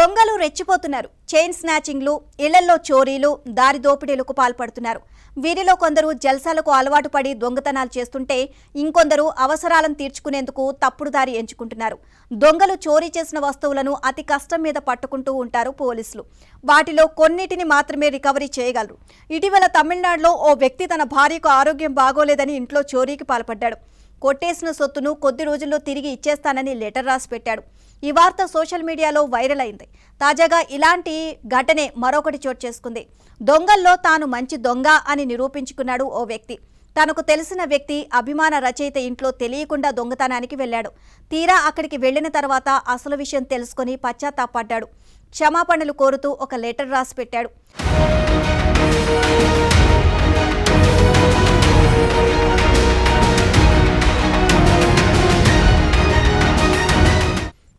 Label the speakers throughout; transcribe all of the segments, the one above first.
Speaker 1: దొంగలు రెచ్చిపోతున్నారు. చైన్ స్నాచింగ్లు, ఇళ్లలో చోరీలు, దారి దోపిడీలకు పాల్పడుతున్నారు. వీరిలో కొందరు జల్సాలకు అలవాటు పడి దొంగతనాలు చేస్తుంటే ఇంకొందరు అవసరాలను తీర్చుకునేందుకు తప్పుడు దారి ఎంచుకుంటున్నారు. దొంగలు చోరీ చేసిన వస్తువులను అతి కష్టం మీద పట్టుకుంటూ ఉంటారు పోలీసులు. వాటిలో కొన్నిటిని మాత్రమే రికవరీ చేయగలరు. ఇటీవల తమిళనాడులో ఓ వ్యక్తి తన భార్యకు ఆరోగ్యం బాగోలేదని ఇంట్లో చోరీకి పాల్పడ్డాడు. కొట్టేసిన సొత్తును కొద్ది రోజుల్లో తిరిగి ఇచ్చేస్తానని లెటర్ రాసి పెట్టాడు. ఈ వార్త సోషల్ మీడియాలో వైరల్ అయింది. తాజాగా ఇలాంటి ఘటనే మరొకటి చోటు చేసుకుంది. దొంగల్లో తాను మంచి దొంగ అని నిరూపించుకున్నాడు ఓ వ్యక్తి. తనకు తెలిసిన వ్యక్తి అభిమాన రచయిత ఇంట్లో తెలియకుండా దొంగతనానికి వెళ్లాడు. తీరా అక్కడికి వెళ్లిన తర్వాత అసలు విషయం తెలుసుకుని పశ్చాత్తాపడ్డాడు. క్షమాపణలు కోరుతూ ఒక లెటర్ రాసి పెట్టాడు.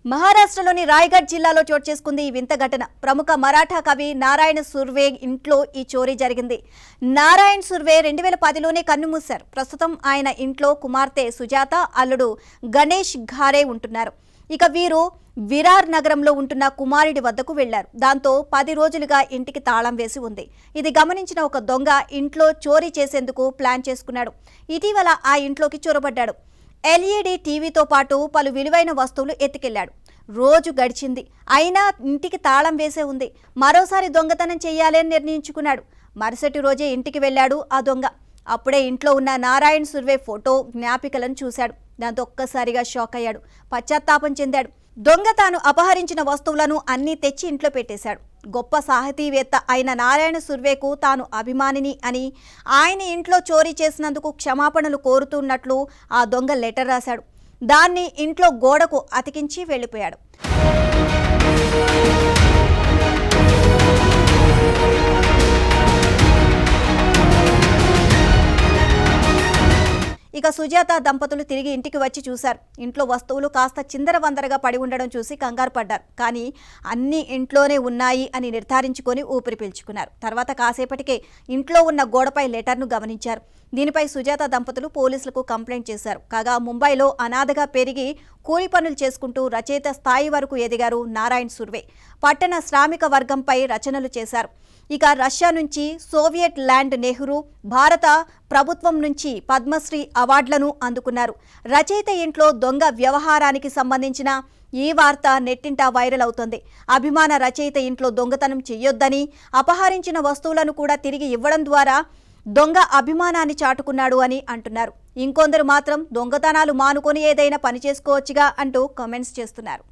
Speaker 1: మహారాష్ట్రలోని రాయ్గఢ్ జిల్లాలో చోటు చేసుకుంది ఈ వింత ఘటన. ప్రముఖ మరాఠా కవి నారాయణ సుర్వే ఇంట్లో ఈ చోరీ జరిగింది. నారాయణ సుర్వే 2010లోనే కన్నుమూశారు. ప్రస్తుతం ఆయన ఇంట్లో కుమార్తె సుజాత, అల్లుడు గణేష్ ఘారే ఉంటున్నారు. ఇక వీరు విరార్ నగరంలో ఉంటున్న కుమారుడి వద్దకు వెళ్లారు. దాంతో 10 రోజులుగా ఇంటికి తాళం వేసి ఉంది. ఇది గమనించిన ఒక దొంగ ఇంట్లో చోరీ చేసేందుకు ప్లాన్ చేసుకున్నాడు. ఇటీవల ఆ ఇంట్లోకి చొరబడ్డాడు. ఎల్ఈడి టీవీతో పాటు పలు విలువైన వస్తువులు ఎత్తుకెళ్లాడు. రోజు గడిచింది, అయినా ఇంటికి తాళం వేసే ఉంది. మరోసారి దొంగతనం చెయ్యాలి అని నిర్ణయించుకున్నాడు. మరుసటి రోజే ఇంటికి వెళ్లాడు ఆ దొంగ. అప్పుడే ఇంట్లో ఉన్న నారాయణ సుర్వే ఫోటో, జ్ఞాపికలను చూశాడు. దాంతో ఒక్కసారిగా షాక్ అయ్యాడు, పశ్చాత్తాపం చెందాడు. దొంగ తాను అపహరించిన వస్తువులను అన్నీ తెచ్చి ఇంట్లో పెట్టేశాడు. గొప్ప సాహితీవేత్త అయిన నారాయణ సుర్వేకు తాను అభిమానిని అని, ఆయన ఇంట్లో చోరీ చేసినందుకు క్షమాపణలు కోరుతున్నట్లు ఆ దొంగ లెటర్ రాశాడు. దాన్ని ఇంట్లో గోడకు అతికించి వెళ్ళిపోయాడు. ఇక సుజాత దంపతులు తిరిగి ఇంటికి వచ్చి చూశారు. ఇంట్లో వస్తువులు కాస్త చిందరవందరగా పడి ఉండడం చూసి కంగారు పడ్డారు. కానీ అన్నీ ఇంట్లోనే ఉన్నాయి అని నిర్ధారించుకొని ఊపిరి పీల్చుకున్నారు. తర్వాత కాసేపటికే ఇంట్లో ఉన్న గోడపై లెటర్ను గమనించారు. దీనిపై సుజాత దంపతులు పోలీసులకు కంప్లైంట్ చేశారు. కాగా ముంబైలో అనాథగా పెరిగి కూలి పనులు చేసుకుంటూ రచయిత స్థాయి వరకు ఎదిగారు నారాయణ సుర్వే. పట్టణ శ్రామిక వర్గంపై రచనలు చేశారు. ఇక రష్యా నుంచి సోవియట్ ల్యాండ్ నెహ్రూ, భారత ప్రభుత్వం నుంచి పద్మశ్రీ అవార్డులను అందుకున్నారు. రచయిత ఇంట్లో దొంగ వ్యవహారానికి సంబంధించిన ఈ వార్త నెట్టింట వైరల్ అవుతోంది. అభిమాన రచయిత ఇంట్లో దొంగతనం చెయ్యొద్దని, అపహరించిన వస్తువులను కూడా తిరిగి ఇవ్వడం ద్వారా దొంగ అభిమానాన్ని చాటుకున్నాడు అని అంటున్నారు. ఇంకొందరు మాత్రం దొంగతనాలు మానుకొని ఏదైనా పని చేసుకోవచ్చుగా అంటూ కామెంట్స్ చేస్తున్నారు.